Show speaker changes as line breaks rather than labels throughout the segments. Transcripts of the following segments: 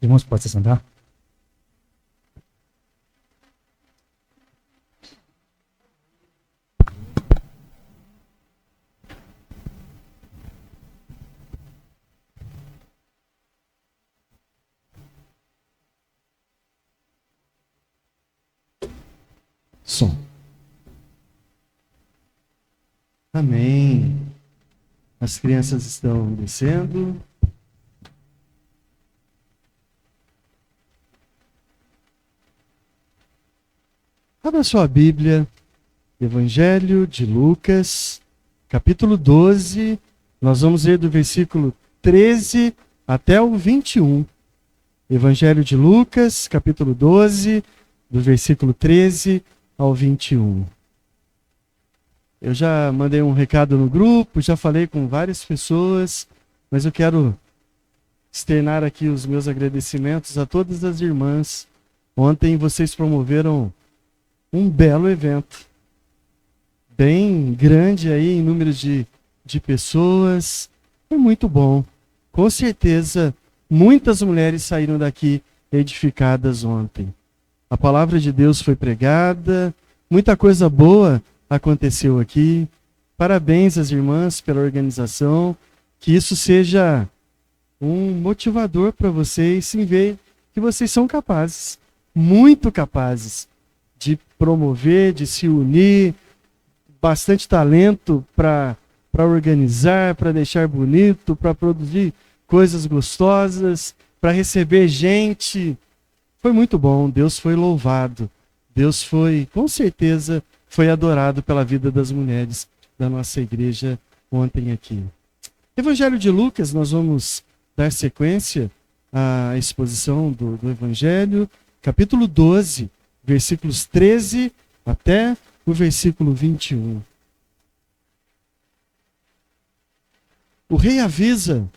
Irmãos, pode se sentar?
Som. Amém. As crianças estão descendo. Abra sua Bíblia, Evangelho de Lucas, capítulo 12. Nós vamos ler do versículo 13 até o 21. Evangelho de Lucas, capítulo 12, do versículo 13 ao 21. Eu já mandei um recado no grupo, já falei com várias pessoas, mas eu quero externar aqui os meus agradecimentos a todas as irmãs. Ontem vocês promoveram um belo evento, bem grande aí em número de pessoas. Foi muito bom. Com certeza, muitas mulheres saíram daqui edificadas ontem. A palavra de Deus foi pregada, muita coisa boa aconteceu aqui. Parabéns às irmãs pela organização. Que isso seja um motivador para vocês, sim, ver que vocês são capazes, muito capazes, de promover, de se unir, bastante talento para organizar, para deixar bonito, para produzir coisas gostosas, para receber gente. Foi muito bom, Deus foi louvado. Deus foi, com certeza, foi adorado pela vida das mulheres da nossa igreja ontem aqui. Evangelho de Lucas, nós vamos dar sequência à exposição do Evangelho, capítulo 12, versículos 13 até o versículo 21. O rei avisa: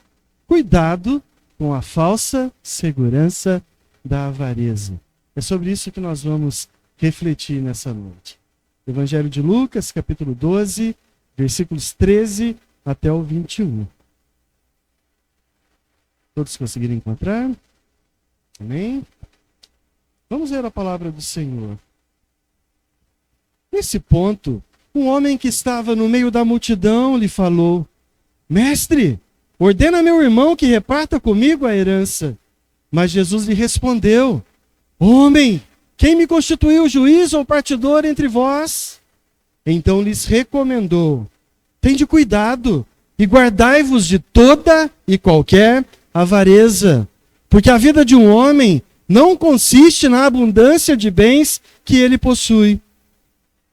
cuidado com a falsa segurança da avareza. É sobre isso que nós vamos refletir nessa noite. Evangelho de Lucas, capítulo 12, versículos 13 até o 21. Todos conseguiram encontrar? Amém? Vamos ler a palavra do Senhor. Nesse ponto, um homem que estava no meio da multidão lhe falou: Mestre, ordena meu irmão que reparta comigo a herança. Mas Jesus lhe respondeu: Homem, quem me constituiu juiz ou partidor entre vós? Então lhes recomendou: Tende cuidado e guardai-vos de toda e qualquer avareza, porque a vida de um homem não consiste na abundância de bens que ele possui.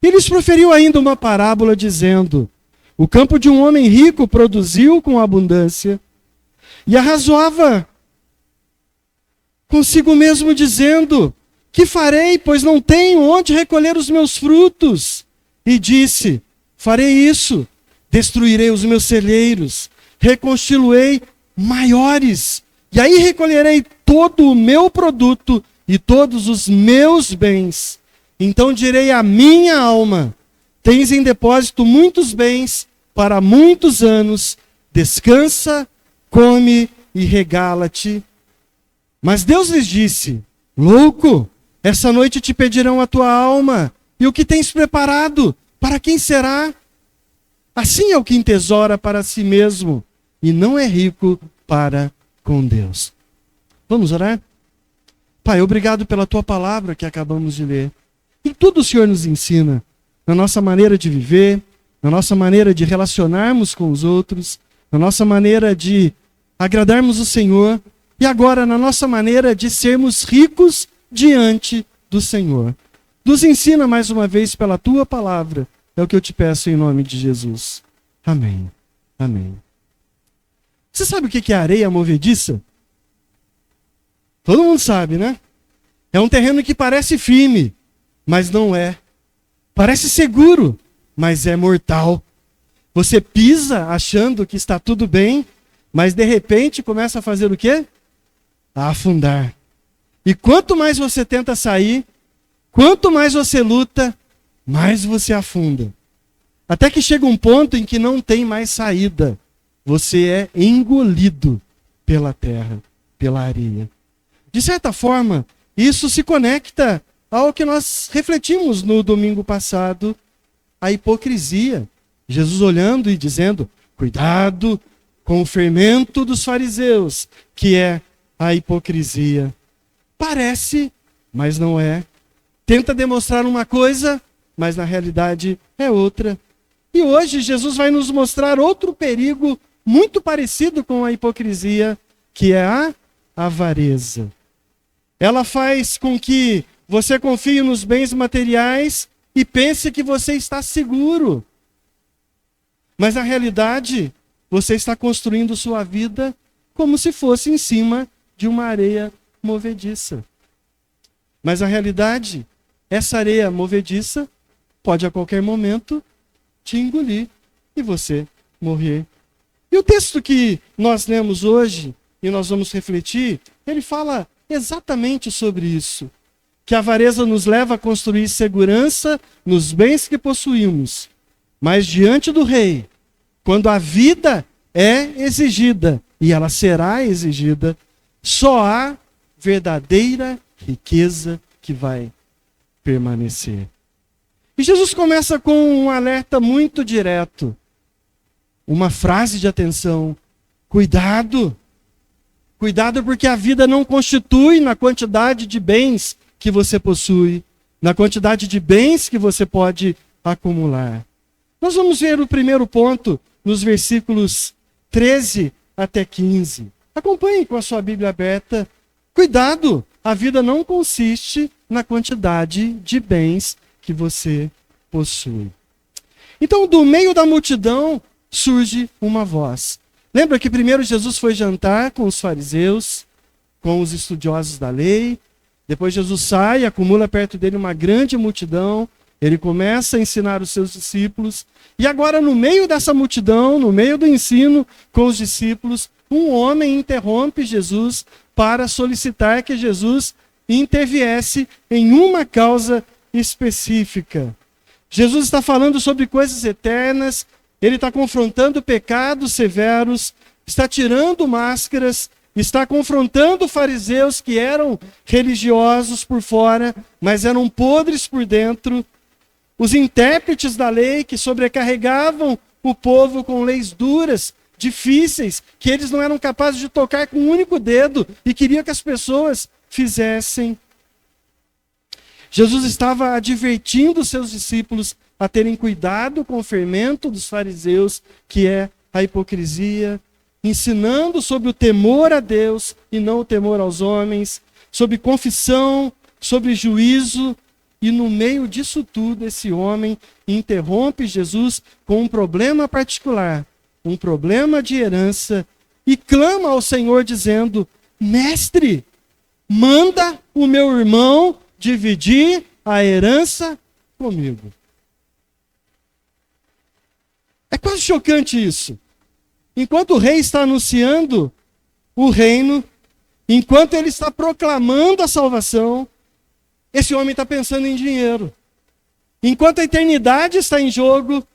E lhes proferiu ainda uma parábola, dizendo: O campo de um homem rico produziu com abundância, e arrazoava consigo mesmo, dizendo: Que farei, pois não tenho onde recolher os meus frutos? E disse: Farei isso, destruirei os meus celeiros, reconstruirei maiores, e aí recolherei todo o meu produto e todos os meus bens. Então direi à minha alma: Tens em depósito muitos bens para muitos anos, descansa, come e regala-te. Mas Deus lhes disse: Louco, essa noite te pedirão a tua alma, e o que tens preparado, para quem será? Assim é o que entesoura para si mesmo, e não é rico para com Deus. Vamos orar? Pai, obrigado pela tua palavra que acabamos de ler. Em tudo o Senhor nos ensina, na nossa maneira de viver, na nossa maneira de relacionarmos com os outros, na nossa maneira de agradarmos o Senhor, e agora na nossa maneira de sermos ricos diante do Senhor. Nos ensina mais uma vez pela tua palavra, é o que eu te peço em nome de Jesus. Amém. Amém. Você sabe o que é areia movediça? Todo mundo sabe, né? É um terreno que parece firme, mas não é. Parece seguro, mas é mortal. Você pisa achando que está tudo bem, mas de repente começa a fazer o quê? A afundar. E quanto mais você tenta sair, quanto mais você luta, mais você afunda. Até que chega um ponto em que não tem mais saída. Você é engolido pela terra, pela areia. De certa forma, isso se conecta ao que nós refletimos no domingo passado, a hipocrisia. Jesus olhando e dizendo, cuidado com o fermento dos fariseus, que é a hipocrisia. Parece, mas não é. Tenta demonstrar uma coisa, mas na realidade é outra. E hoje Jesus vai nos mostrar outro perigo muito parecido com a hipocrisia, que é a avareza. Ela faz com que você confie nos bens materiais e pense que você está seguro. Mas na realidade, você está construindo sua vida como se fosse em cima de uma areia movediça. Mas na realidade, essa areia movediça pode a qualquer momento te engolir e você morrer. E o texto que nós lemos hoje, e nós vamos refletir, ele fala exatamente sobre isso. Que a avareza nos leva a construir segurança nos bens que possuímos. Mas diante do rei, quando a vida é exigida, e ela será exigida, só há verdadeira riqueza que vai permanecer. E Jesus começa com um alerta muito direto. Uma frase de atenção. Cuidado. Cuidado porque a vida não constitui na quantidade de bens que você possui, na quantidade de bens que você pode acumular. Nós vamos ver o primeiro ponto nos versículos 13 até 15. Acompanhe com a sua Bíblia aberta. Cuidado, a vida não consiste na quantidade de bens que você possui. Então, do meio da multidão surge uma voz. Lembra que primeiro Jesus foi jantar com os fariseus, com os estudiosos da lei. Depois Jesus sai, acumula perto dele uma grande multidão. Ele começa a ensinar os seus discípulos. E agora, no meio dessa multidão, no meio do ensino com os discípulos, um homem interrompe Jesus para solicitar que Jesus interviesse em uma causa específica. Jesus está falando sobre coisas eternas, ele está confrontando pecados severos, está tirando máscaras, está confrontando fariseus que eram religiosos por fora, mas eram podres por dentro. Os intérpretes da lei que sobrecarregavam o povo com leis duras, difíceis, que eles não eram capazes de tocar com um único dedo e queriam que as pessoas fizessem. Jesus estava advertindo os seus discípulos a terem cuidado com o fermento dos fariseus, que é a hipocrisia, ensinando sobre o temor a Deus e não o temor aos homens, sobre confissão, sobre juízo. E no meio disso tudo, esse homem interrompe Jesus com um problema particular, um problema de herança, e clama ao Senhor dizendo: Mestre, manda o meu irmão dividir a herança comigo. É quase chocante isso. Enquanto o rei está anunciando o reino, enquanto ele está proclamando a salvação, esse homem está pensando em dinheiro. Enquanto a eternidade está em jogo,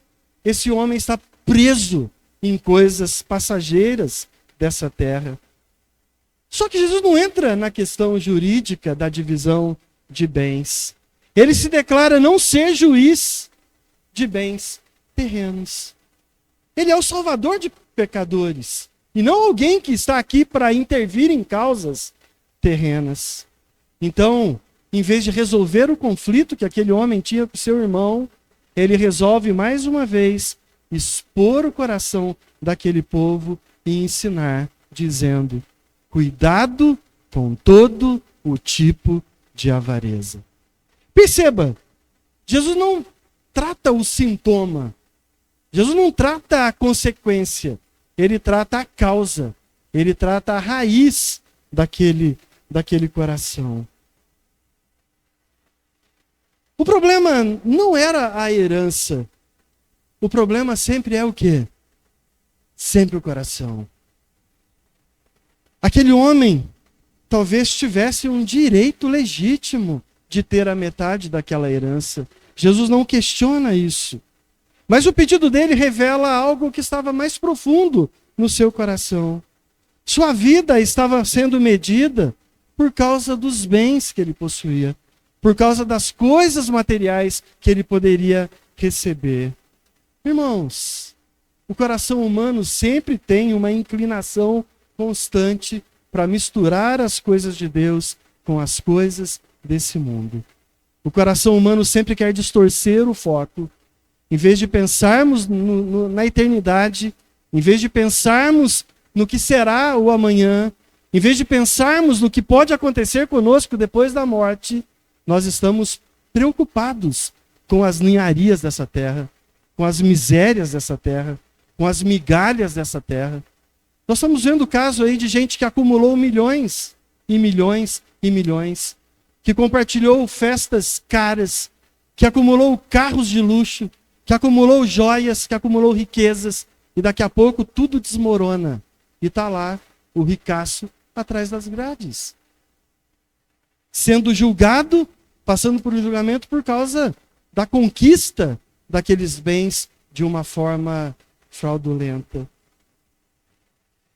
esse homem está preso em coisas passageiras dessa terra. Só que Jesus não entra na questão jurídica da divisão de bens. Ele se declara não ser juiz de bens terrenos. Ele é o salvador de pecadores, e não alguém que está aqui para intervir em causas terrenas. Então, em vez de resolver o conflito que aquele homem tinha com seu irmão, ele resolve mais uma vez expor o coração daquele povo e ensinar, dizendo: cuidado com todo o tipo de avareza. Perceba, Jesus não trata o sintoma, Jesus não trata a consequência, ele trata a causa, ele trata a raiz daquele coração. O problema não era a herança. O problema sempre é o quê? Sempre o coração. Aquele homem talvez tivesse um direito legítimo de ter a metade daquela herança. Jesus não questiona isso. Mas o pedido dele revela algo que estava mais profundo no seu coração. Sua vida estava sendo medida por causa dos bens que ele possuía, por causa das coisas materiais que ele poderia receber. Irmãos, o coração humano sempre tem uma inclinação constante para misturar as coisas de Deus com as coisas desse mundo. O coração humano sempre quer distorcer o foco. Em vez de pensarmos na eternidade, em vez de pensarmos no que será o amanhã, em vez de pensarmos no que pode acontecer conosco depois da morte, nós estamos preocupados com as ninharias dessa terra, com as misérias dessa terra, com as migalhas dessa terra. Nós estamos vendo o caso aí de gente que acumulou milhões e milhões e milhões, que compartilhou festas caras, que acumulou carros de luxo, que acumulou joias, que acumulou riquezas, e daqui a pouco tudo desmorona. E está lá o ricaço atrás das grades, sendo julgado, passando por um julgamento por causa da conquista daqueles bens de uma forma fraudulenta.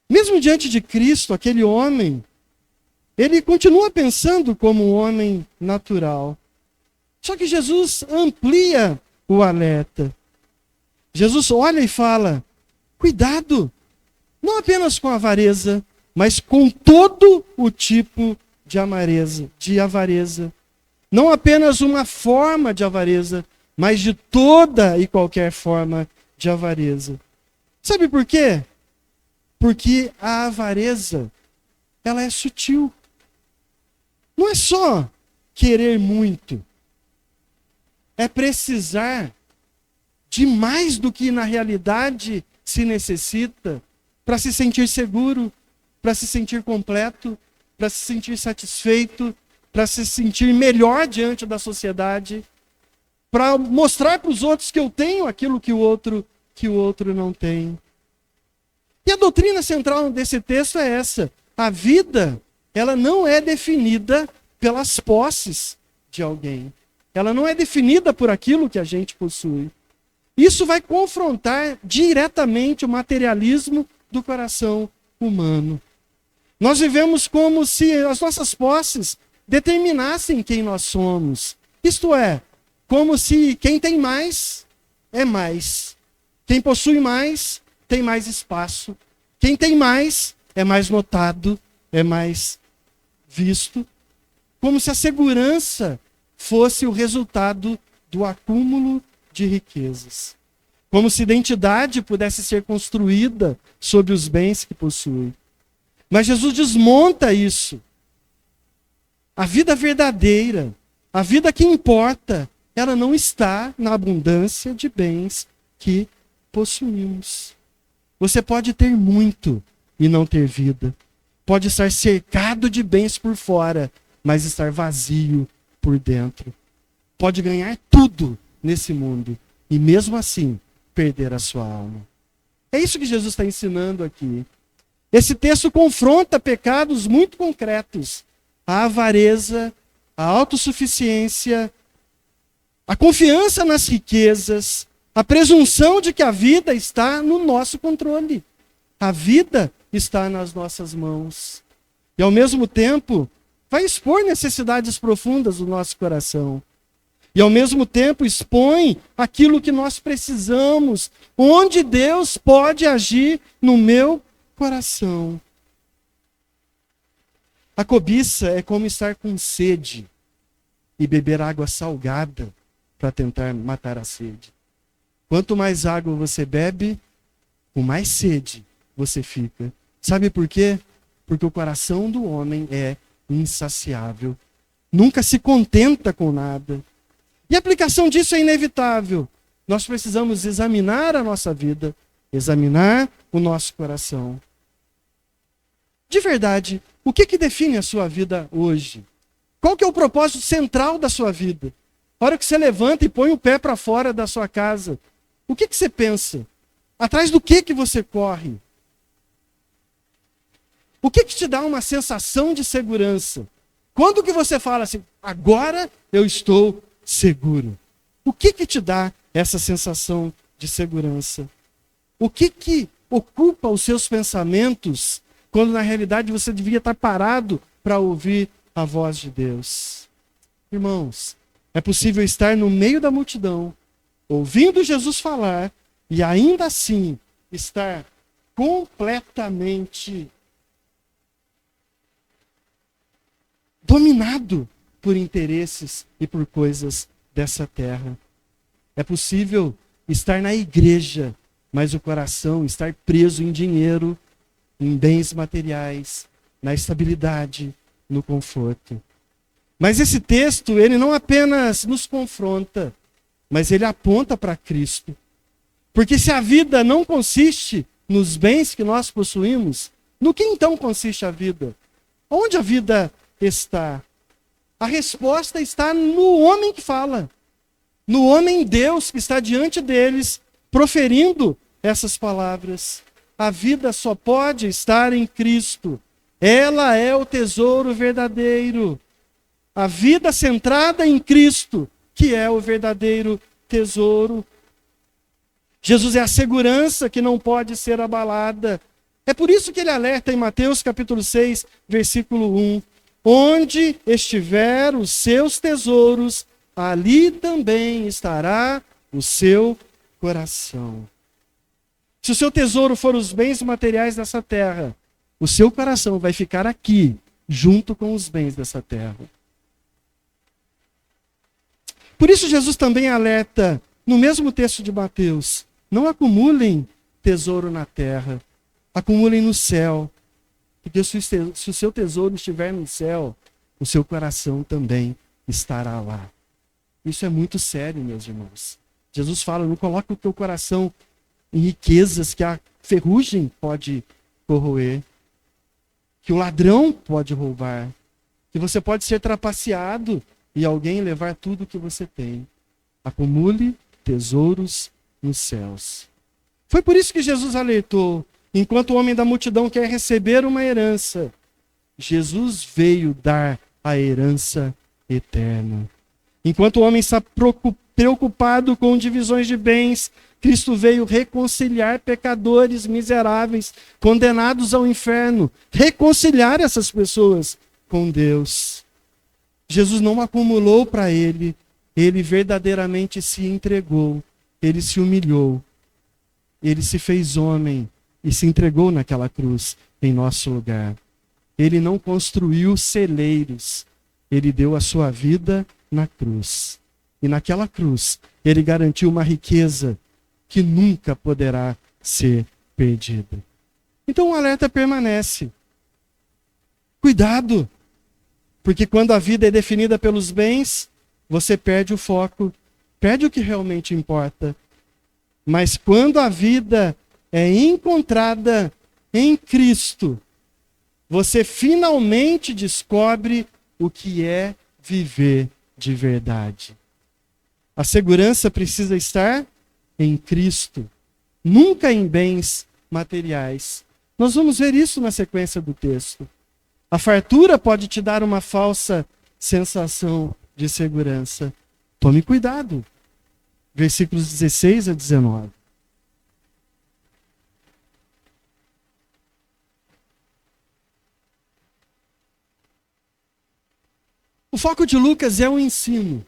Mesmo diante de Cristo, aquele homem, ele continua pensando como um homem natural. Só que Jesus amplia o alerta. Jesus olha e fala: cuidado, não apenas com a avareza, mas com todo o tipo de avareza. Não apenas uma forma de avareza, mas de toda e qualquer forma de avareza. Sabe por quê? Porque a avareza, ela é sutil. Não é só querer muito. É precisar de mais do que na realidade se necessita para se sentir seguro, para se sentir completo, para se sentir satisfeito, para se sentir melhor diante da sociedade, para mostrar para os outros que eu tenho aquilo que o outro não tem. E a doutrina central desse texto é essa: a vida, ela não é definida pelas posses de alguém. Ela não é definida por aquilo que a gente possui. Isso vai confrontar diretamente o materialismo do coração humano. Nós vivemos como se as nossas posses determinassem quem nós somos. Isto é, como se quem tem mais é mais. Quem possui mais tem mais espaço. Quem tem mais é mais notado, é mais visto. Como se a segurança fosse o resultado do acúmulo de riquezas. Como se identidade pudesse ser construída sobre os bens que possui. Mas Jesus desmonta isso. A vida verdadeira, a vida que importa, ela não está na abundância de bens que possuímos. Você pode ter muito e não ter vida. Pode estar cercado de bens por fora, mas estar vazio por dentro. Pode ganhar tudo nesse mundo e mesmo assim perder a sua alma. É isso que Jesus está ensinando aqui. Esse texto confronta pecados muito concretos: a avareza, a autossuficiência, a confiança nas riquezas, a presunção de que a vida está no nosso controle. A vida está nas nossas mãos. E ao mesmo tempo, vai expor necessidades profundas do nosso coração. E ao mesmo tempo expõe aquilo que nós precisamos, onde Deus pode agir no meu coração. A cobiça é como estar com sede e beber água salgada para tentar matar a sede. Quanto mais água você bebe, com mais sede você fica. Sabe por quê? Porque o coração do homem é insaciável. Nunca se contenta com nada. E a aplicação disso é inevitável. Nós precisamos examinar a nossa vida, examinar o nosso coração. De verdade, o que define a sua vida hoje? Qual que é o propósito central da sua vida? A hora que você levanta e põe o pé para fora da sua casa, o que você pensa? Atrás do que você corre? O que te dá uma sensação de segurança? Quando que você fala assim, agora eu estou seguro? O que te dá essa sensação de segurança? O que ocupa os seus pensamentos, quando na realidade você devia estar parado para ouvir a voz de Deus. Irmãos, é possível estar no meio da multidão, ouvindo Jesus falar, e ainda assim estar completamente dominado por interesses e por coisas dessa terra. É possível estar na igreja, mas o coração estar preso em dinheiro, em bens materiais, na estabilidade, no conforto. Mas esse texto, ele não apenas nos confronta, mas ele aponta para Cristo. Porque se a vida não consiste nos bens que nós possuímos, no que então consiste a vida? Onde a vida está? A resposta está no homem que fala, no homem Deus que está diante deles, proferindo essas palavras. A vida só pode estar em Cristo. Ela é o tesouro verdadeiro. A vida centrada em Cristo, que é o verdadeiro tesouro. Jesus é a segurança que não pode ser abalada. É por isso que ele alerta em Mateus capítulo 6, versículo 1. Onde estiver os seus tesouros, ali também estará o seu coração. Se o seu tesouro for os bens materiais dessa terra, o seu coração vai ficar aqui, junto com os bens dessa terra. Por isso Jesus também alerta, no mesmo texto de Mateus, não acumulem tesouro na terra, acumulem no céu. Porque se o seu tesouro estiver no céu, o seu coração também estará lá. Isso é muito sério, meus irmãos. Jesus fala, não coloque o teu coração em riquezas que a ferrugem pode corroer, que o ladrão pode roubar, que você pode ser trapaceado e alguém levar tudo que você tem. Acumule tesouros nos céus. Foi por isso que Jesus alertou, enquanto o homem da multidão quer receber uma herança, Jesus veio dar a herança eterna. Enquanto o homem está preocupado com divisões de bens, Cristo veio reconciliar pecadores miseráveis, condenados ao inferno, reconciliar essas pessoas com Deus. Jesus não acumulou para ele, ele verdadeiramente se entregou, ele se humilhou, ele se fez homem e se entregou naquela cruz em nosso lugar. Ele não construiu celeiros, ele deu a sua vida na cruz. E naquela cruz, ele garantiu uma riqueza que nunca poderá ser perdida. Então o alerta permanece. Cuidado, porque quando a vida é definida pelos bens, você perde o foco, perde o que realmente importa. Mas quando a vida é encontrada em Cristo, você finalmente descobre o que é viver de verdade. A segurança precisa estar em Cristo, nunca em bens materiais. Nós vamos ver isso na sequência do texto. A fartura pode te dar uma falsa sensação de segurança. Tome cuidado. Versículos 16 a 19. O foco de Lucas é o ensino.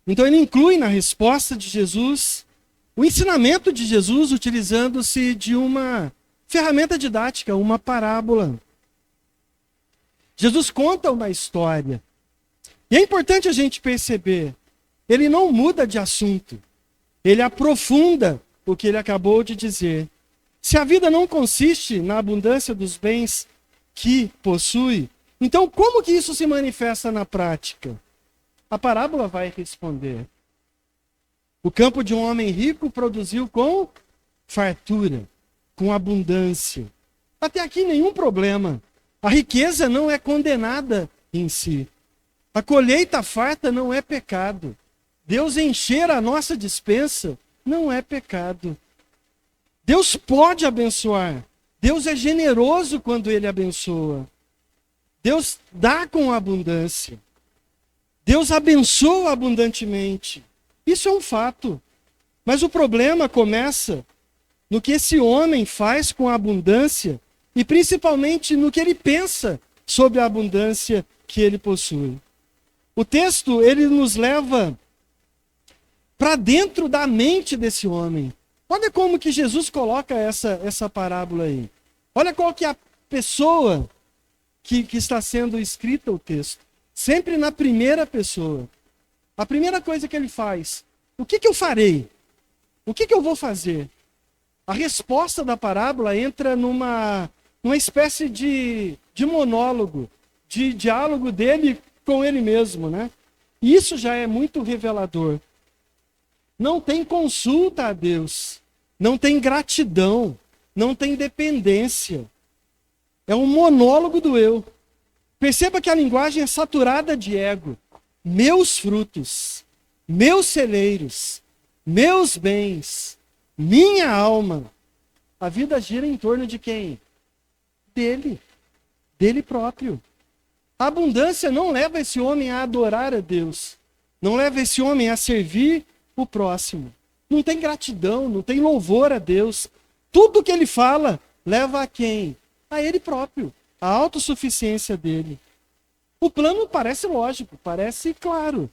Então ele inclui na resposta de Jesus o ensinamento de Jesus utilizando-se de uma ferramenta didática, uma parábola. Jesus conta uma história. E é importante a gente perceber, ele não muda de assunto. Ele aprofunda o que ele acabou de dizer. Se a vida não consiste na abundância dos bens que possui, então como que isso se manifesta na prática? A parábola vai responder. O campo de um homem rico produziu com fartura, com abundância. Até aqui nenhum problema. A riqueza não é condenada em si. A colheita farta não é pecado. Deus encher a nossa despensa não é pecado. Deus pode abençoar. Deus é generoso quando ele abençoa. Deus dá com abundância. Deus abençoa abundantemente. Isso é um fato. Mas o problema começa no que esse homem faz com a abundância e principalmente no que ele pensa sobre a abundância que ele possui. O texto, ele nos leva para dentro da mente desse homem. Olha como que Jesus coloca essa parábola aí. Olha qual que é a pessoa que está sendo escrita o texto. Sempre na primeira pessoa. A primeira coisa que ele faz, o que eu farei? O que eu vou fazer? A resposta da parábola entra numa espécie de monólogo, de diálogo dele com ele mesmo, né? E isso já é muito revelador. Não tem consulta a Deus, não tem gratidão, não tem dependência. É um monólogo do eu. Perceba que a linguagem é saturada de ego. Meus frutos, meus celeiros, meus bens, minha alma. A vida gira em torno de quem? Dele próprio. A abundância não leva esse homem a adorar a Deus. Não leva esse homem a servir o próximo. Não tem gratidão, não tem louvor a Deus. Tudo que ele fala leva a quem? A ele próprio. A autossuficiência dele. O plano parece lógico, parece claro.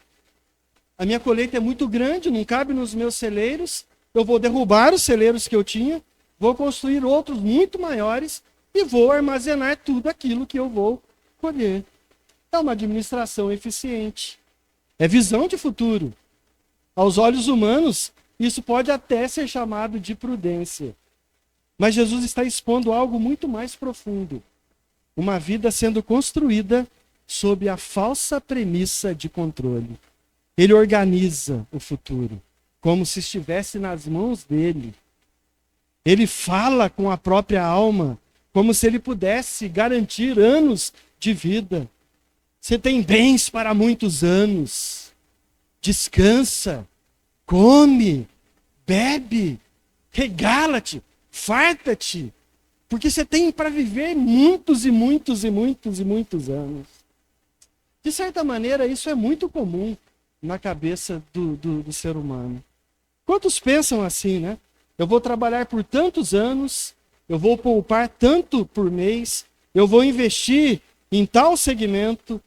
A minha colheita é muito grande, não cabe nos meus celeiros. Eu vou derrubar os celeiros que eu tinha, vou construir outros muito maiores e vou armazenar tudo aquilo que eu vou colher. É uma administração eficiente. É visão de futuro. Aos olhos humanos, isso pode até ser chamado de prudência. Mas Jesus está expondo algo muito mais profundo. Uma vida sendo construída sob a falsa premissa de controle. Ele organiza o futuro, como se estivesse nas mãos dele. Ele fala com a própria alma, como se ele pudesse garantir anos de vida. Você tem bens para muitos anos. Descansa, come, bebe, regala-te, farta-te, porque você tem para viver muitos e muitos e muitos e muitos anos. De certa maneira, isso é muito comum na cabeça do ser humano. Quantos pensam assim, né? Eu vou trabalhar por tantos anos, eu vou poupar tanto por mês, eu vou investir em tal segmento,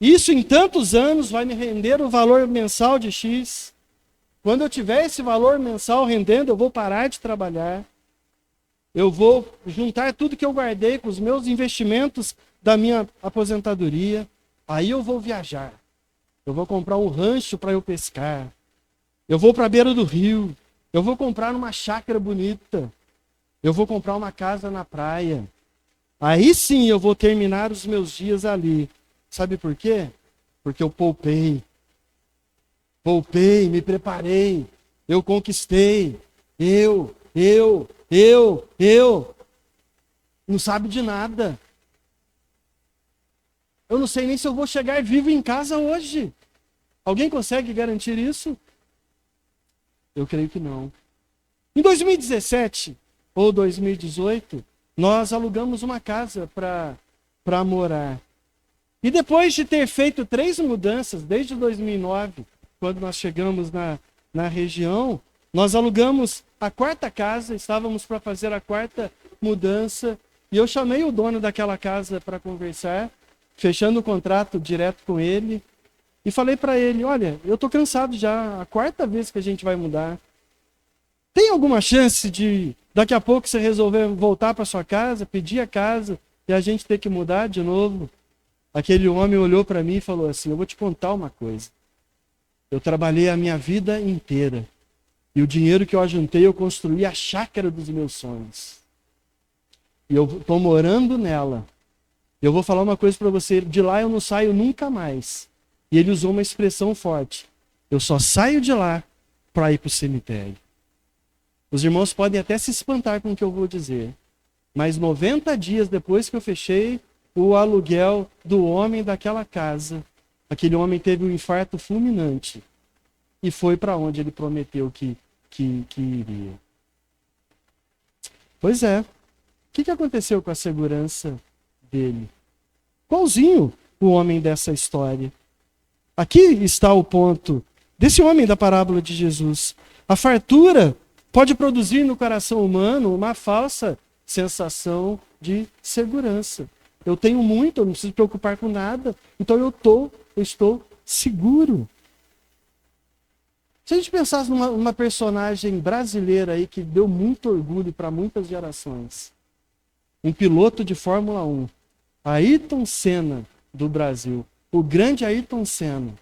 isso em tantos anos vai me render o valor mensal de X. Quando eu tiver esse valor mensal rendendo, eu vou parar de trabalhar. Eu vou juntar tudo que eu guardei com os meus investimentos da minha aposentadoria. Aí eu vou viajar. Eu vou comprar um rancho para eu pescar. Eu vou para a beira do rio. Eu vou comprar uma chácara bonita. Eu vou comprar uma casa na praia. Aí sim eu vou terminar os meus dias ali. Sabe por quê? Porque eu poupei. Poupei, me preparei. Eu conquistei. Eu. Não sabe de nada. Eu não sei nem se eu vou chegar vivo em casa hoje. Alguém consegue garantir isso? Eu creio que não. Em 2017 ou 2018, nós alugamos uma casa para morar. E depois de ter feito 3 mudanças, desde 2009, quando nós chegamos na região, nós alugamos a 4ª casa, estávamos para fazer a 4ª mudança, e eu chamei o dono daquela casa para conversar, fechando o contrato direto com ele, e falei para ele, olha, eu estou cansado já, a 4ª vez que a gente vai mudar. Tem alguma chance de, daqui a pouco, você resolver voltar para sua casa, pedir a casa, e a gente ter que mudar de novo? Aquele homem olhou para mim e falou assim, eu vou te contar uma coisa. Eu trabalhei a minha vida inteira, e o dinheiro que eu ajuntei, eu construí a chácara dos meus sonhos. E eu estou morando nela. Eu vou falar uma coisa para você, de lá eu não saio nunca mais. E ele usou uma expressão forte. Eu só saio de lá para ir para o cemitério. Os irmãos podem até se espantar com o que eu vou dizer. Mas 90 dias depois que eu fechei o aluguel do homem daquela casa, aquele homem teve um infarto fulminante. E foi para onde ele prometeu que iria. Pois é. O que aconteceu com a segurança dele? Qualzinho o homem dessa história. Aqui está o ponto desse homem da parábola de Jesus. A fartura pode produzir no coração humano uma falsa sensação de segurança. eu tenho muito, eu não preciso me preocupar com nada, então eu estou seguro. Se a gente pensasse numa personagem brasileira aí que deu muito orgulho para muitas gerações, um piloto de Fórmula 1, Ayrton Senna do Brasil, o grande Ayrton Senna.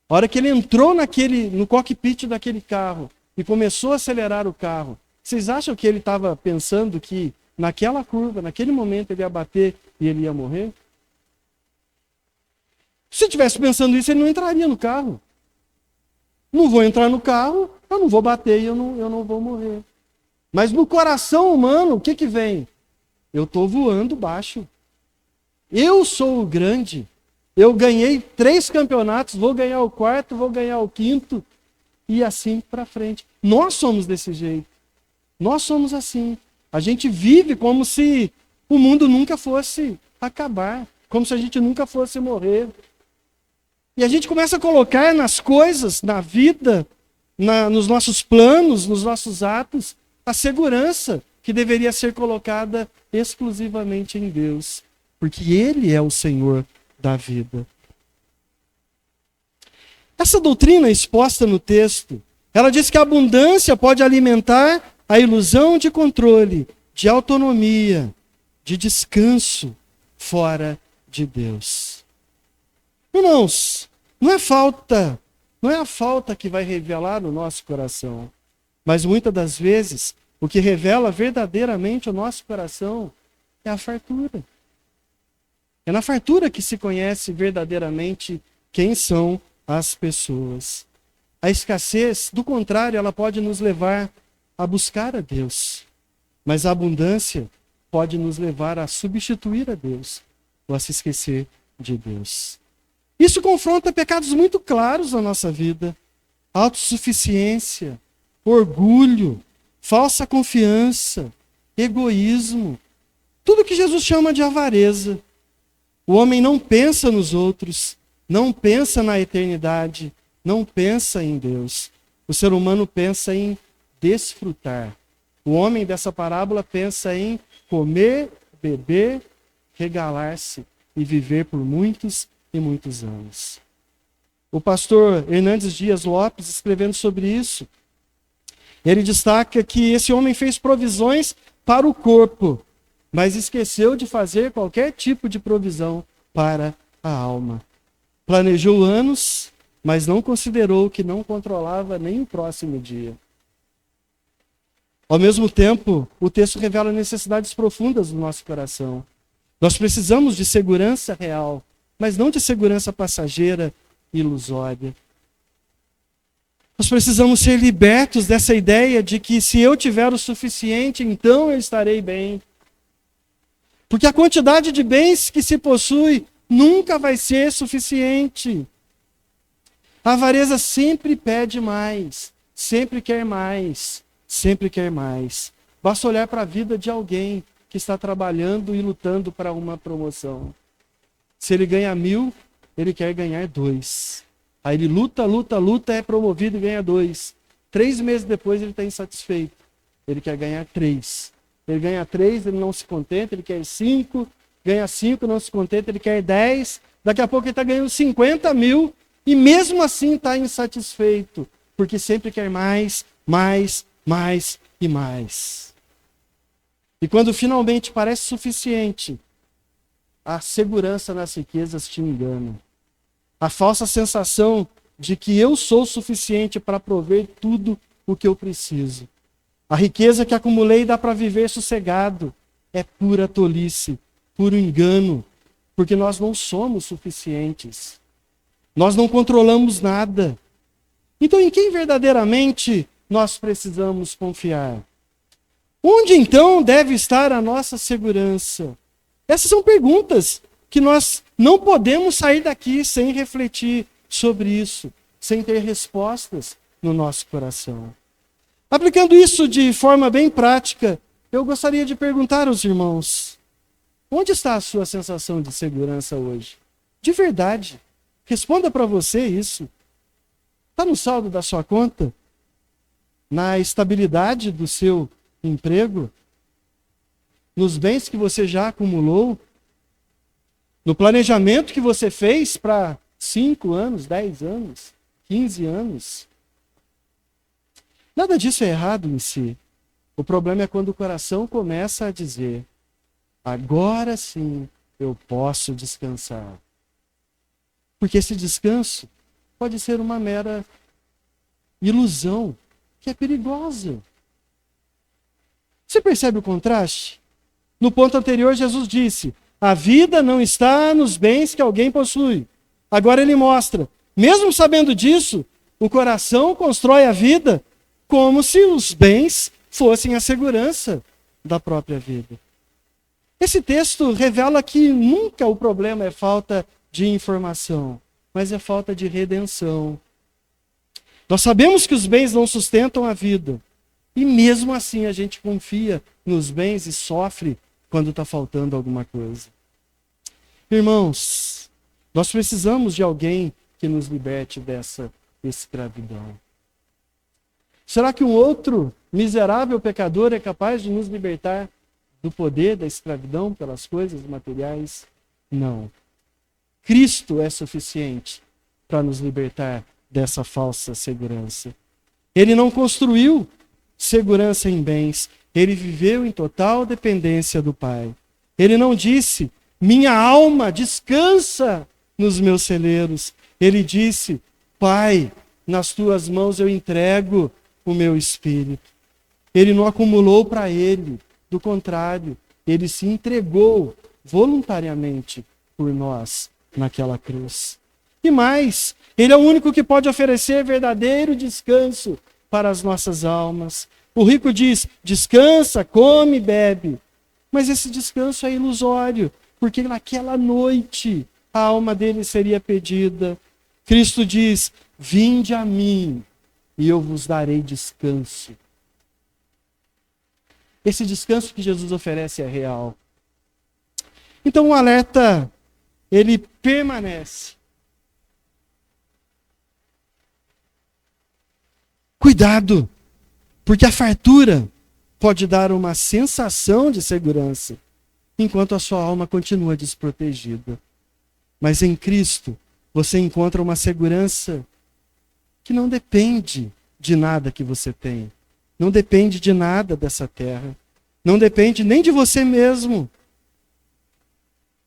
A hora que ele entrou no cockpit daquele carro e começou a acelerar o carro, vocês acham que ele estava pensando que naquela curva, naquele momento ele ia bater e ele ia morrer? Se estivesse pensando isso, ele não entraria no carro. Não vou entrar no carro, eu não vou bater e eu não vou morrer. Mas no coração humano, o que vem? Eu estou voando baixo. Eu sou o grande. Eu ganhei 3 campeonatos, vou ganhar o 4º, vou ganhar o 5º e assim para frente. Nós somos desse jeito. Nós somos assim. A gente vive como se o mundo nunca fosse acabar, como se a gente nunca fosse morrer. E a gente começa a colocar nas coisas, na vida, nos nossos planos, nos nossos atos, a segurança que deveria ser colocada exclusivamente em Deus, porque Ele é o Senhor da vida. Essa doutrina exposta no texto, ela diz que a abundância pode alimentar a ilusão de controle, de autonomia, de descanso fora de Deus. Irmãos, não é a falta que vai revelar no nosso coração, mas muitas das vezes o que revela verdadeiramente o nosso coração é a fartura. É na fartura que se conhece verdadeiramente quem são as pessoas. A escassez, do contrário, ela pode nos levar a buscar a Deus, mas a abundância pode nos levar a substituir a Deus ou a se esquecer de Deus. Isso confronta pecados muito claros na nossa vida: autossuficiência, orgulho, falsa confiança, egoísmo, tudo que Jesus chama de avareza. O homem não pensa nos outros, não pensa na eternidade, não pensa em Deus. O ser humano pensa em desfrutar. O homem dessa parábola pensa em comer, beber, regalar-se e viver por muitos e muitos anos. O pastor Hernandes Dias Lopes, escrevendo sobre isso, ele destaca que esse homem fez provisões para o corpo, mas esqueceu de fazer qualquer tipo de provisão para a alma. Planejou anos, mas não considerou que não controlava nem o próximo dia. Ao mesmo tempo, o texto revela necessidades profundas do nosso coração. Nós precisamos de segurança real, mas não de segurança passageira e ilusória. Nós precisamos ser libertos dessa ideia de que se eu tiver o suficiente, então eu estarei bem. Porque a quantidade de bens que se possui nunca vai ser suficiente. A avareza sempre pede mais, sempre quer mais, sempre quer mais. Basta olhar para a vida de alguém que está trabalhando e lutando para uma promoção. Se ele ganha 1.000, ele quer ganhar 2. Aí ele luta, é promovido e ganha 2. 3 meses depois ele está insatisfeito. Ele quer ganhar 3. Ele ganha 3, ele não se contenta, ele quer 5. Ganha 5, não se contenta, ele quer 10. Daqui a pouco ele está ganhando 50.000 e mesmo assim está insatisfeito. Porque sempre quer mais, mais, mais e mais. E quando finalmente parece suficiente, a segurança nas riquezas te engana. A falsa sensação de que eu sou suficiente para prover tudo o que eu preciso. A riqueza que acumulei dá para viver sossegado. É pura tolice, puro engano, porque nós não somos suficientes. Nós não controlamos nada. Então, em quem verdadeiramente nós precisamos confiar? Onde então deve estar a nossa segurança? Essas são perguntas que nós não podemos sair daqui sem refletir sobre isso, sem ter respostas no nosso coração. Aplicando isso de forma bem prática, eu gostaria de perguntar aos irmãos: onde está a sua sensação de segurança hoje? De verdade. Responda para você isso. Está no saldo da sua conta? Na estabilidade do seu emprego? Nos bens que você já acumulou? no planejamento que você fez para 5 anos, 10 anos, 15 anos. Nada disso é errado em si. O problema é quando o coração começa a dizer: agora sim eu posso descansar. Porque esse descanso pode ser uma mera ilusão, que é perigosa. Você percebe o contraste? No ponto anterior, Jesus disse: a vida não está nos bens que alguém possui. Agora ele mostra, mesmo sabendo disso, o coração constrói a vida como se os bens fossem a segurança da própria vida. Esse texto revela que nunca o problema é falta de informação, mas é falta de redenção. Nós sabemos que os bens não sustentam a vida, e mesmo assim a gente confia nos bens e sofre quando está faltando alguma coisa. Irmãos, nós precisamos de alguém que nos liberte dessa escravidão. Será que um outro miserável pecador é capaz de nos libertar do poder da escravidão pelas coisas materiais? Não. Cristo é suficiente para nos libertar dessa falsa segurança. Ele não construiu segurança em bens. Ele viveu em total dependência do Pai. Ele não disse: minha alma descansa nos meus celeiros. Ele disse: Pai, nas tuas mãos eu entrego o meu espírito. Ele não acumulou para ele. Do contrário, ele se entregou voluntariamente por nós naquela cruz. E mais, ele é o único que pode oferecer verdadeiro descanso para as nossas almas. O rico diz: descansa, come, bebe. Mas esse descanso é ilusório, porque naquela noite a alma dele seria pedida. Cristo diz: vinde a mim e eu vos darei descanso. Esse descanso que Jesus oferece é real. Então o alerta, ele permanece. Cuidado, porque a fartura pode dar uma sensação de segurança, enquanto a sua alma continua desprotegida. Mas em Cristo, você encontra uma segurança que não depende de nada que você tem. Não depende de nada dessa terra. Não depende nem de você mesmo.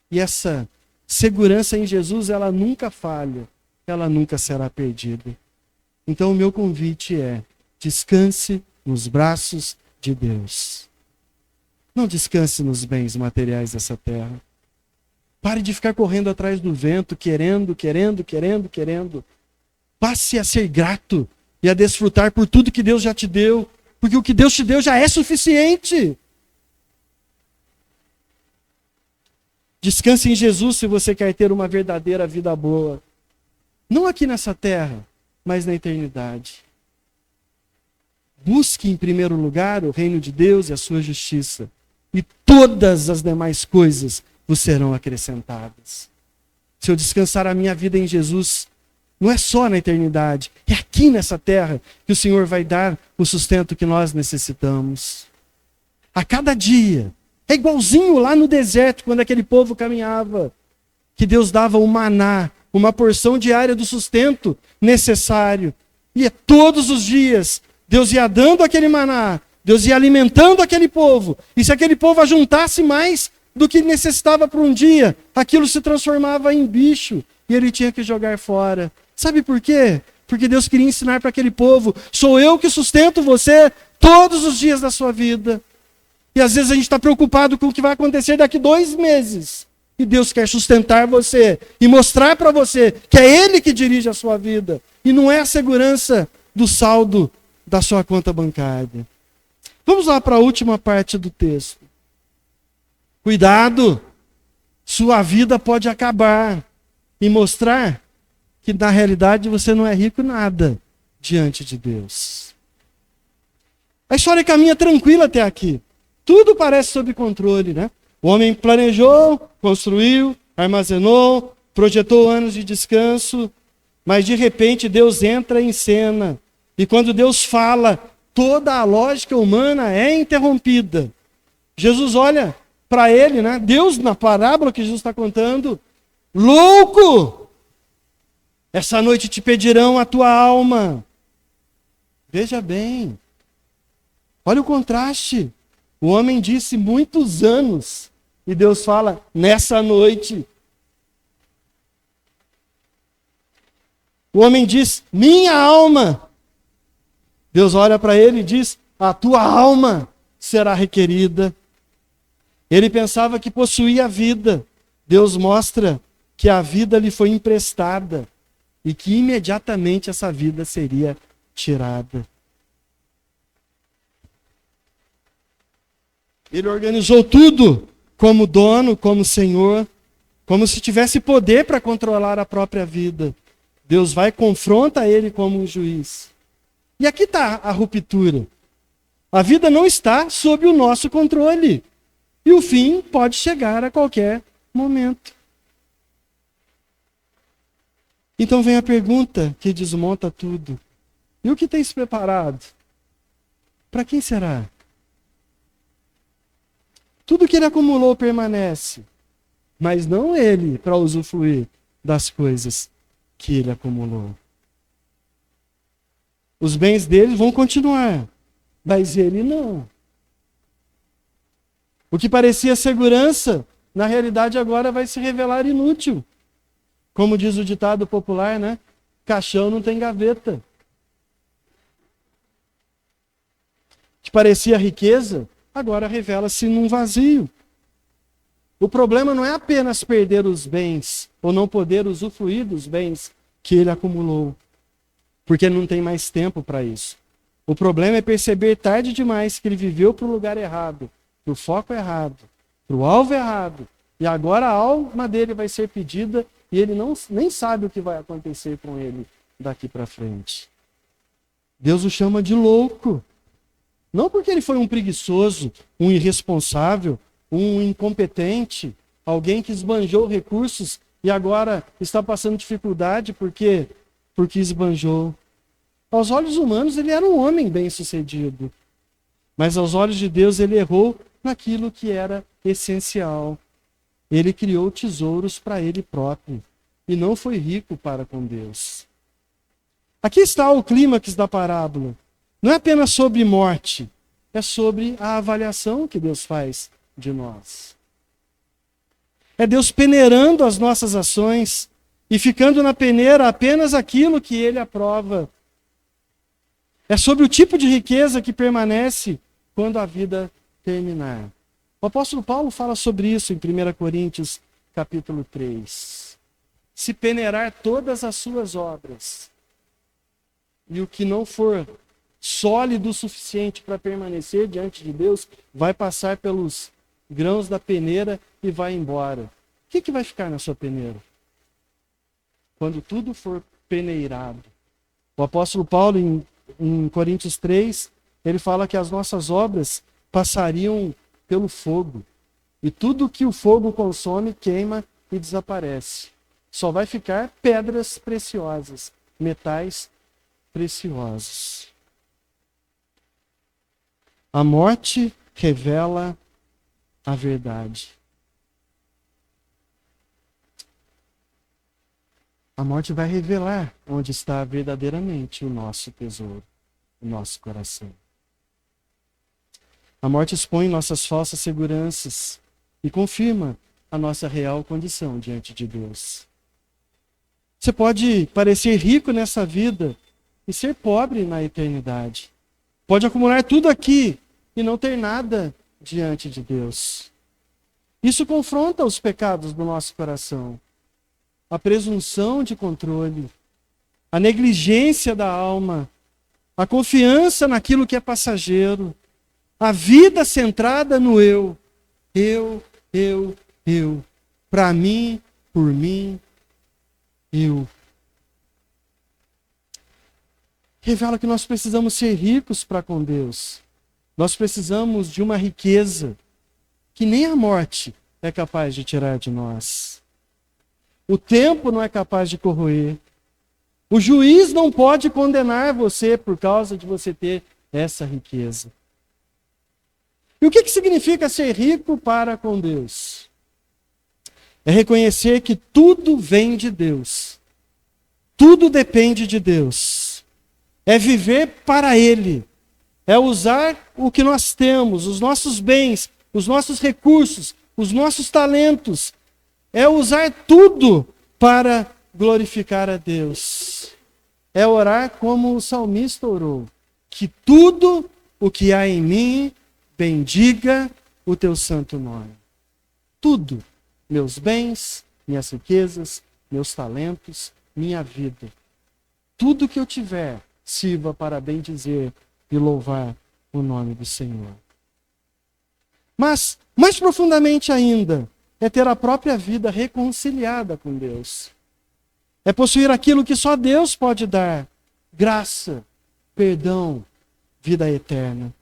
E essa segurança em Jesus, ela nunca falha. Ela nunca será perdida. Então o meu convite é: descanse nos braços de Deus. Não descanse nos bens materiais dessa terra. Pare de ficar correndo atrás do vento, querendo. Passe a ser grato e a desfrutar por tudo que Deus já te deu. Porque o que Deus te deu já é suficiente. Descanse em Jesus se você quer ter uma verdadeira vida boa. Não aqui nessa terra, mas na eternidade. Busque em primeiro lugar o reino de Deus e a sua justiça. E todas as demais coisas vos serão acrescentadas. Se eu descansar a minha vida em Jesus, não é só na eternidade, é aqui nessa terra que o Senhor vai dar o sustento que nós necessitamos. A cada dia. É igualzinho lá no deserto, quando aquele povo caminhava, que Deus dava o maná, uma porção diária do sustento necessário. E todos os dias, Deus ia dando aquele maná, Deus ia alimentando aquele povo. E se aquele povo ajuntasse mais do que necessitava para um dia, aquilo se transformava em bicho e ele tinha que jogar fora. Sabe por quê? Porque Deus queria ensinar para aquele povo: sou eu que sustento você todos os dias da sua vida. E às vezes a gente está preocupado com o que vai acontecer daqui 2 meses. E Deus quer sustentar você e mostrar para você que é Ele que dirige a sua vida. E não é a segurança do saldo da sua conta bancária. Vamos lá para a última parte do texto. Cuidado, sua vida pode acabar e mostrar que na realidade você não é rico nada diante de Deus. A história caminha tranquila até aqui. Tudo parece sob controle, né? O homem planejou, construiu, armazenou, projetou anos de descanso, mas de repente Deus entra em cena. E quando Deus fala, toda a lógica humana é interrompida. Jesus olha para ele, né? Deus, na parábola que Jesus está contando, louco! Essa noite te pedirão a tua alma. Veja bem. Olha o contraste. O homem disse muitos anos. E Deus fala, nessa noite. O homem diz, minha alma. Deus olha para ele e diz, a tua alma será requerida. Ele pensava que possuía a vida. Deus mostra que a vida lhe foi emprestada e que imediatamente essa vida seria tirada. Ele organizou tudo como dono, como senhor, como se tivesse poder para controlar a própria vida. Deus vai e confronta ele como um juiz. E aqui está a ruptura. A vida não está sob o nosso controle. E o fim pode chegar a qualquer momento. Então vem a pergunta que desmonta tudo. E o que tens preparado? Para quem será? Tudo que ele acumulou permanece, mas não ele para usufruir das coisas que ele acumulou. Os bens dele vão continuar, mas ele não. O que parecia segurança, na realidade agora vai se revelar inútil. Como diz o ditado popular, né? Caixão não tem gaveta. O que parecia riqueza, agora revela-se num vazio. O problema não é apenas perder os bens, ou não poder usufruir dos bens que ele acumulou, porque ele não tem mais tempo para isso. O problema é perceber tarde demais que ele viveu para o lugar errado, para o foco errado, para o alvo errado, e agora a alma dele vai ser pedida e ele nem sabe o que vai acontecer com ele daqui para frente. Deus o chama de louco. Não porque ele foi um preguiçoso, um irresponsável, um incompetente, alguém que esbanjou recursos e agora está passando dificuldade porque esbanjou. Aos olhos humanos ele era um homem bem-sucedido, mas aos olhos de Deus ele errou naquilo que era essencial. Ele criou tesouros para ele próprio e não foi rico para com Deus. Aqui está o clímax da parábola. Não é apenas sobre morte, é sobre a avaliação que Deus faz de nós. É Deus peneirando as nossas ações e ficando na peneira apenas aquilo que Ele aprova. É sobre o tipo de riqueza que permanece quando a vida terminar. O apóstolo Paulo fala sobre isso em 1 Coríntios capítulo 3. Se peneirar todas as suas obras, e o que não for sólido o suficiente para permanecer diante de Deus, vai passar pelos grãos da peneira e vai embora. O que vai ficar na sua peneira? Quando tudo for peneirado. O apóstolo Paulo, em Coríntios 3, ele fala que as nossas obras passariam pelo fogo. E tudo que o fogo consome, queima e desaparece. Só vai ficar pedras preciosas, metais preciosos. A morte revela a verdade. A morte vai revelar onde está verdadeiramente o nosso tesouro, o nosso coração. A morte expõe nossas falsas seguranças e confirma a nossa real condição diante de Deus. Você pode parecer rico nessa vida e ser pobre na eternidade. Pode acumular tudo aqui e não ter nada diante de Deus. Isso confronta os pecados do nosso coração. A presunção de controle, a negligência da alma, a confiança naquilo que é passageiro, a vida centrada no eu. Eu. Para mim, por mim, eu. Revela que nós precisamos ser ricos para com Deus. Nós precisamos de uma riqueza que nem a morte é capaz de tirar de nós. O tempo não é capaz de corroer. O juiz não pode condenar você por causa de você ter essa riqueza. E o que significa ser rico para com Deus? É reconhecer que tudo vem de Deus. Tudo depende de Deus. É viver para Ele. É usar o que nós temos, os nossos bens, os nossos recursos, os nossos talentos. É usar tudo para glorificar a Deus. É orar como o salmista orou. Que tudo o que há em mim bendiga o teu santo nome. Tudo. Meus bens, minhas riquezas, meus talentos, minha vida. Tudo que eu tiver sirva para bendizer e louvar o nome do Senhor. Mas, mais profundamente ainda, é ter a própria vida reconciliada com Deus. É possuir aquilo que só Deus pode dar: graça, perdão, vida eterna.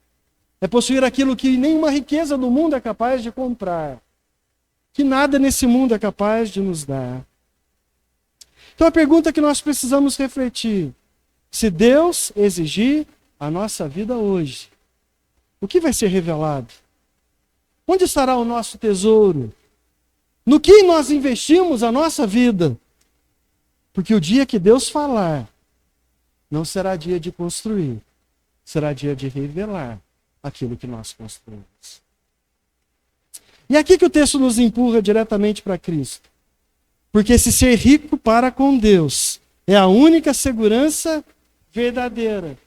É possuir aquilo que nenhuma riqueza do mundo é capaz de comprar, que nada nesse mundo é capaz de nos dar. Então a pergunta que nós precisamos refletir: se Deus exigir a nossa vida hoje, o que vai ser revelado? Onde estará o nosso tesouro? No que nós investimos a nossa vida? Porque o dia que Deus falar, não será dia de construir, será dia de revelar aquilo que nós construímos. E aqui que o texto nos empurra diretamente para Cristo. Porque se ser rico para com Deus é a única segurança verdadeira.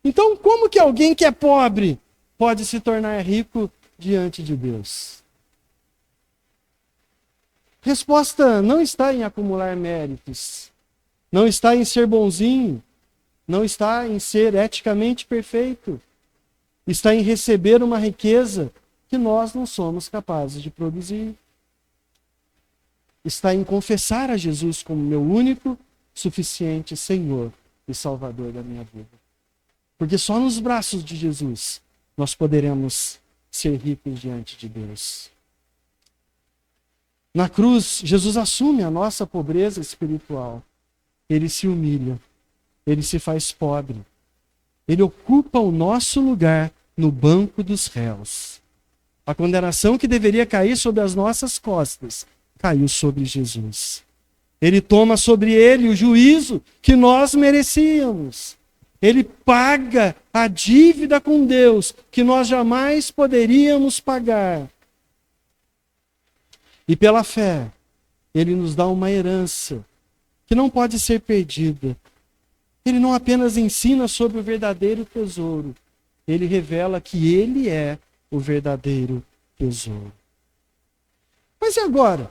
Então, como que alguém que é pobre pode se tornar rico diante de Deus? Resposta não está em acumular méritos, não está em ser bonzinho, não está em ser eticamente perfeito, está em receber uma riqueza que nós não somos capazes de produzir. Está em confessar a Jesus como meu único, suficiente Senhor e Salvador da minha vida. Porque só nos braços de Jesus nós poderemos ser ricos diante de Deus. Na cruz, Jesus assume a nossa pobreza espiritual. Ele se humilha, ele se faz pobre. Ele ocupa o nosso lugar no banco dos réus. A condenação que deveria cair sobre as nossas costas caiu sobre Jesus. Ele toma sobre ele o juízo que nós merecíamos. Ele paga a dívida com Deus que nós jamais poderíamos pagar. E pela fé, ele nos dá uma herança que não pode ser perdida. Ele não apenas ensina sobre o verdadeiro tesouro, ele revela que ele é o verdadeiro tesouro. Mas e agora?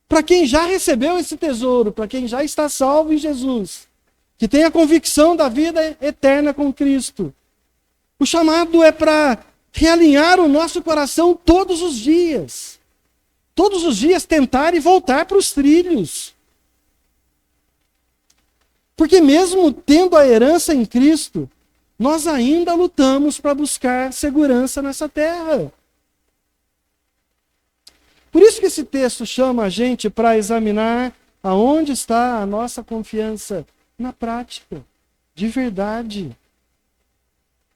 Para quem já recebeu esse tesouro, para quem já está salvo em Jesus, que tem a convicção da vida eterna com Cristo, o chamado é para realinhar o nosso coração todos os dias. Todos os dias tentar e voltar para os trilhos. Porque mesmo tendo a herança em Cristo, nós ainda lutamos para buscar segurança nessa terra. Por isso que esse texto chama a gente para examinar aonde está a nossa confiança na prática, de verdade.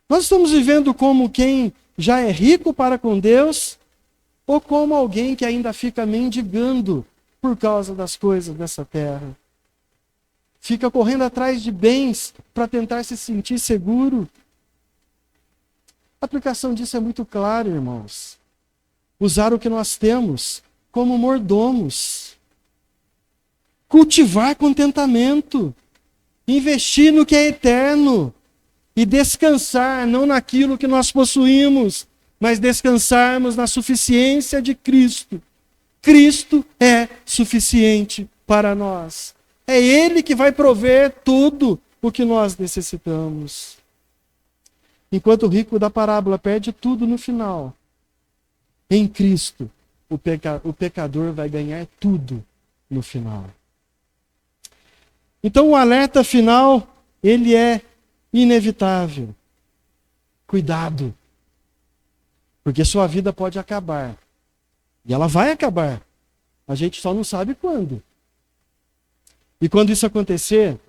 Nós estamos vivendo como quem já é rico para com Deus, ou como alguém que ainda fica mendigando por causa das coisas dessa terra. Fica correndo atrás de bens para tentar se sentir seguro. A aplicação disso é muito clara, irmãos. Usar o que nós temos como mordomos. Cultivar contentamento. Investir no que é eterno. E descansar não naquilo que nós possuímos, mas descansarmos na suficiência de Cristo. Cristo é suficiente para nós. É Ele que vai prover tudo o que nós necessitamos. Enquanto o rico da parábola perde tudo no final, em Cristo, o pecador vai ganhar tudo no final. Então o alerta final, ele é inevitável. Cuidado. Porque sua vida pode acabar. E ela vai acabar. A gente só não sabe quando. E quando isso acontecer,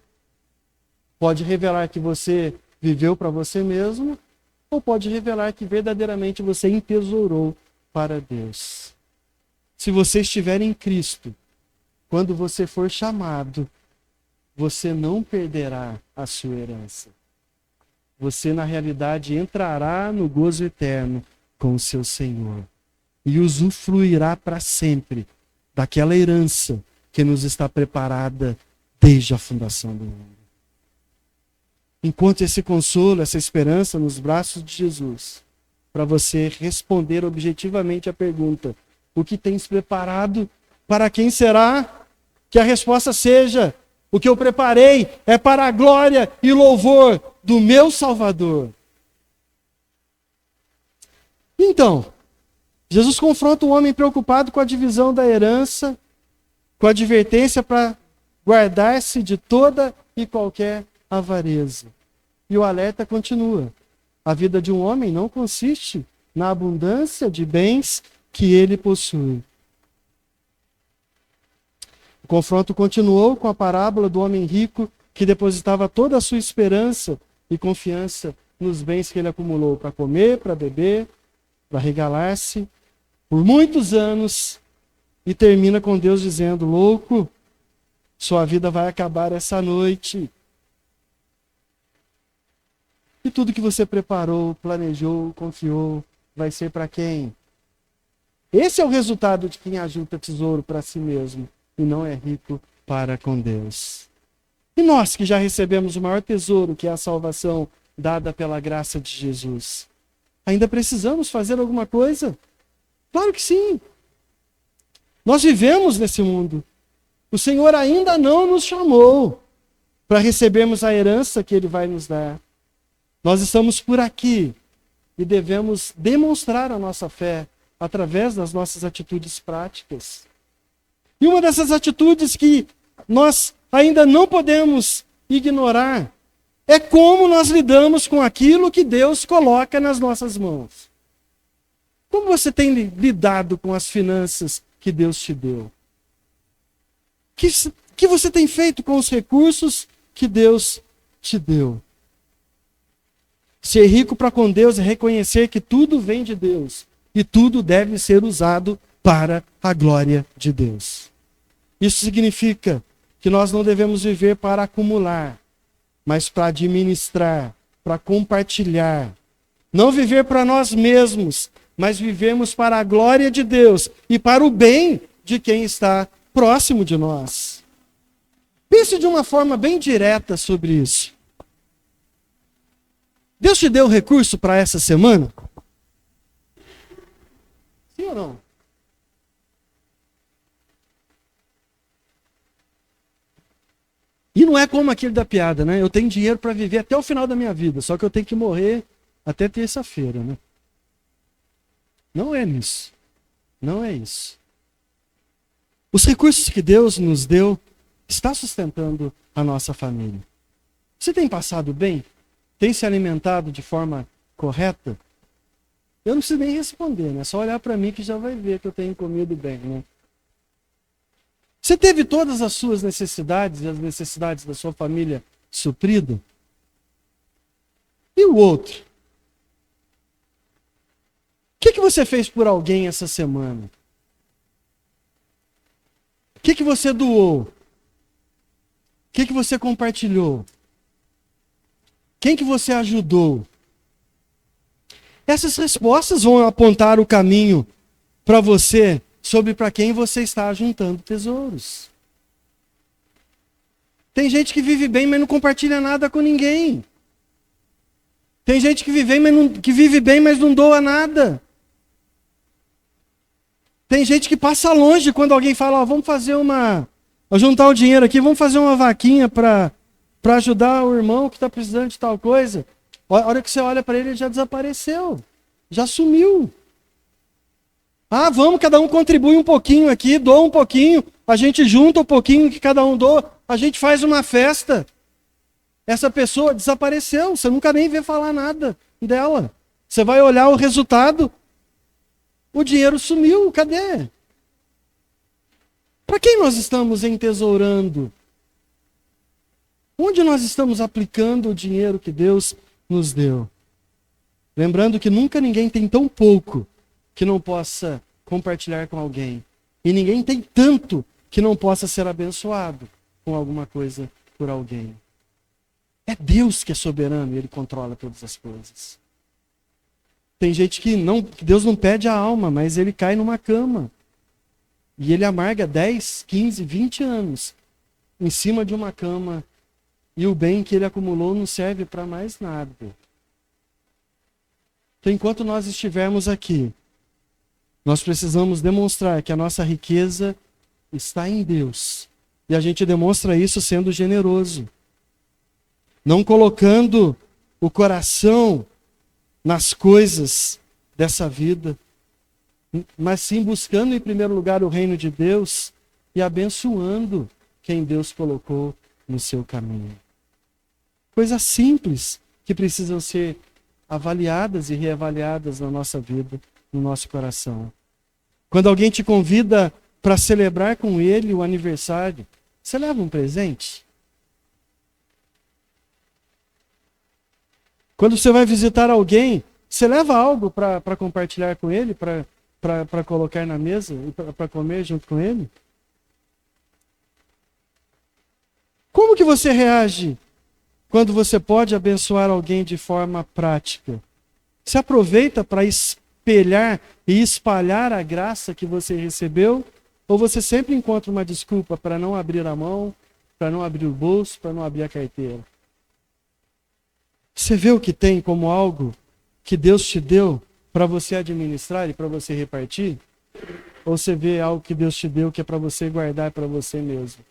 pode revelar que você viveu para você mesmo ou pode revelar que verdadeiramente você entesourou para Deus. Se você estiver em Cristo, quando você for chamado, você não perderá a sua herança. Você, na realidade, entrará no gozo eterno com o seu Senhor e usufruirá para sempre daquela herança que nos está preparada desde a fundação do mundo. Encontre esse consolo, essa esperança nos braços de Jesus, para você responder objetivamente a pergunta: o que tens preparado? Para quem será? Que a resposta seja: o que eu preparei é para a glória e louvor do meu Salvador. Então, Jesus confronta o homem preocupado com a divisão da herança, com a advertência para guardar-se de toda e qualquer avareza. E o alerta continua: a vida de um homem não consiste na abundância de bens que ele possui. O confronto continuou com a parábola do homem rico que depositava toda a sua esperança e confiança nos bens que ele acumulou para comer, para beber, para regalar-se por muitos anos, e termina com Deus dizendo: louco, sua vida vai acabar essa noite. E tudo que você preparou, planejou, confiou, vai ser para quem? Esse é o resultado de quem ajunta tesouro para si mesmo e não é rico para com Deus. E nós que já recebemos o maior tesouro, que é a salvação dada pela graça de Jesus, ainda precisamos fazer alguma coisa? Claro que sim. Nós vivemos nesse mundo. O Senhor ainda não nos chamou para recebermos a herança que Ele vai nos dar. Nós estamos por aqui e devemos demonstrar a nossa fé através das nossas atitudes práticas. E uma dessas atitudes que nós ainda não podemos ignorar é como nós lidamos com aquilo que Deus coloca nas nossas mãos. Como você tem lidado com as finanças que Deus te deu? O que você tem feito com os recursos que Deus te deu? Ser rico para com Deus é reconhecer que tudo vem de Deus e tudo deve ser usado para a glória de Deus. Isso significa que nós não devemos viver para acumular, mas para administrar, para compartilhar. Não viver para nós mesmos, mas vivemos para a glória de Deus e para o bem de quem está próximo de nós. Pense de uma forma bem direta sobre isso. Deus te deu recurso para essa semana? Sim ou não? E não é como aquele da piada, né? Eu tenho dinheiro para viver até o final da minha vida, só que eu tenho que morrer até terça-feira, né? Não é isso. Não é isso. Os recursos que Deus nos deu está sustentando a nossa família. Você tem passado bem? Tem se alimentado de forma correta? Eu não preciso nem responder, né? É só olhar para mim que já vai ver que eu tenho comido bem, né? Você teve todas as suas necessidades e as necessidades da sua família suprido? E o outro? O que você fez por alguém essa semana? O que você doou? O que você compartilhou? Quem que você ajudou? Essas respostas vão apontar o caminho para você sobre para quem você está juntando tesouros. Tem gente que vive bem, mas não compartilha nada com ninguém. Tem gente que vive bem, mas não doa nada. Tem gente que passa longe quando alguém fala: vamos juntar o dinheiro aqui, vamos fazer uma vaquinha para ajudar o irmão que está precisando de tal coisa. A hora que você olha para ele, ele já desapareceu, já sumiu. Vamos, cada um contribui um pouquinho aqui, doa um pouquinho, a gente junta um pouquinho que cada um doa, a gente faz uma festa. Essa pessoa desapareceu, você nunca nem vê falar nada dela. Você vai olhar o resultado, o dinheiro sumiu, cadê? Para quem nós estamos entesourando? Onde nós estamos aplicando o dinheiro que Deus nos deu? Lembrando que nunca ninguém tem tão pouco que não possa compartilhar com alguém. E ninguém tem tanto que não possa ser abençoado com alguma coisa por alguém. É Deus que é soberano e Ele controla todas as coisas. Tem gente que Deus não pede a alma, mas ele cai numa cama. E ele amarga 10, 15, 20 anos em cima de uma cama. E o bem que ele acumulou não serve para mais nada. Então, enquanto nós estivermos aqui, nós precisamos demonstrar que a nossa riqueza está em Deus. E a gente demonstra isso sendo generoso. Não colocando o coração nas coisas dessa vida, mas sim buscando em primeiro lugar o reino de Deus e abençoando quem Deus colocou no seu caminho. Coisas simples que precisam ser avaliadas e reavaliadas na nossa vida, no nosso coração. Quando alguém te convida para celebrar com ele o aniversário, você leva um presente? Quando você vai visitar alguém, você leva algo para compartilhar com ele, para colocar na mesa e para comer junto com ele? Como que você reage quando você pode abençoar alguém de forma prática? Você aproveita para espelhar e espalhar a graça que você recebeu? Ou você sempre encontra uma desculpa para não abrir a mão, para não abrir o bolso, para não abrir a carteira? Você vê o que tem como algo que Deus te deu para você administrar e para você repartir? Ou você vê algo que Deus te deu que é para você guardar para você mesmo?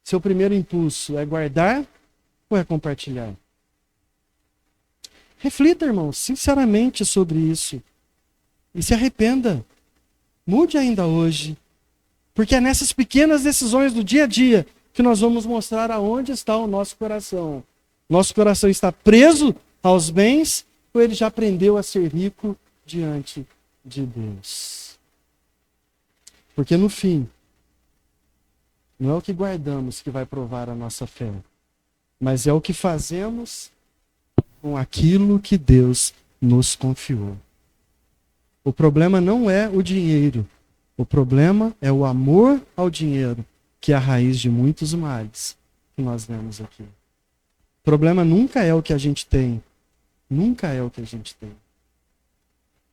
Seu primeiro impulso é guardar ou é compartilhar? Reflita, irmão, sinceramente sobre isso. E se arrependa. Mude ainda hoje. Porque é nessas pequenas decisões do dia a dia que nós vamos mostrar aonde está o nosso coração. Nosso coração está preso aos bens ou ele já aprendeu a ser rico diante de Deus? Porque no fim, não é o que guardamos que vai provar a nossa fé, mas é o que fazemos com aquilo que Deus nos confiou. O problema não é o dinheiro, o problema é o amor ao dinheiro, que é a raiz de muitos males que nós vemos aqui. O problema nunca é o que a gente tem. Nunca é o que a gente tem.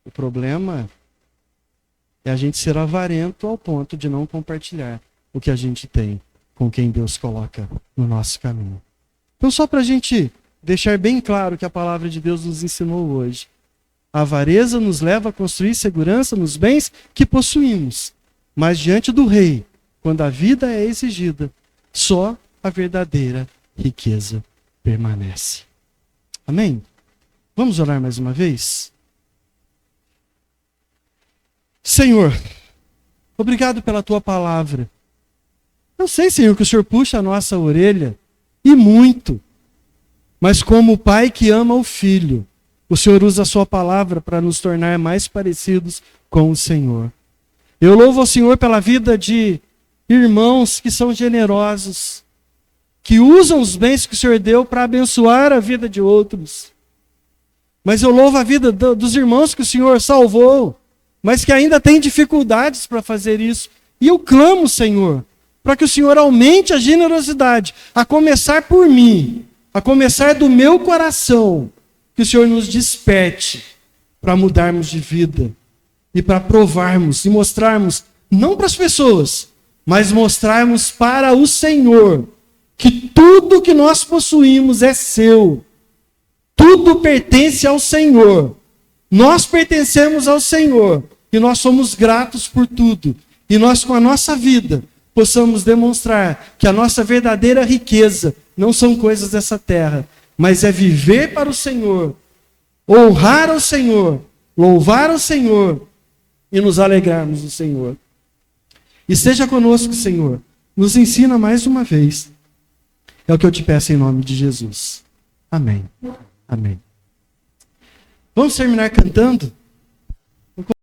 O problema é a gente ser avarento ao ponto de não compartilhar o que a gente tem com quem Deus coloca no nosso caminho. Então, só para a gente deixar bem claro o que a palavra de Deus nos ensinou hoje. A avareza nos leva a construir segurança nos bens que possuímos. Mas diante do rei, quando a vida é exigida, só a verdadeira riqueza permanece. Amém? Vamos orar mais uma vez? Senhor, obrigado pela tua palavra. Eu sei, Senhor, que o Senhor puxa a nossa orelha, e muito. Mas como o pai que ama o filho, o Senhor usa a sua palavra para nos tornar mais parecidos com o Senhor. Eu louvo ao Senhor pela vida de irmãos que são generosos, que usam os bens que o Senhor deu para abençoar a vida de outros. Mas eu louvo a vida dos irmãos que o Senhor salvou, mas que ainda têm dificuldades para fazer isso. E eu clamo, Senhor, para que o Senhor aumente a generosidade, a começar por mim, a começar do meu coração, que o Senhor nos desperte para mudarmos de vida e para provarmos e mostrarmos, não para as pessoas, mas mostrarmos para o Senhor que tudo que nós possuímos é seu. Tudo pertence ao Senhor. Nós pertencemos ao Senhor e nós somos gratos por tudo. E nós, com a nossa vida, possamos demonstrar que a nossa verdadeira riqueza não são coisas dessa terra, mas é viver para o Senhor, honrar ao Senhor, louvar ao Senhor e nos alegrarmos no Senhor. E esteja conosco, Senhor. Nos ensina mais uma vez. É o que eu te peço em nome de Jesus. Amém. Amém. Vamos terminar cantando?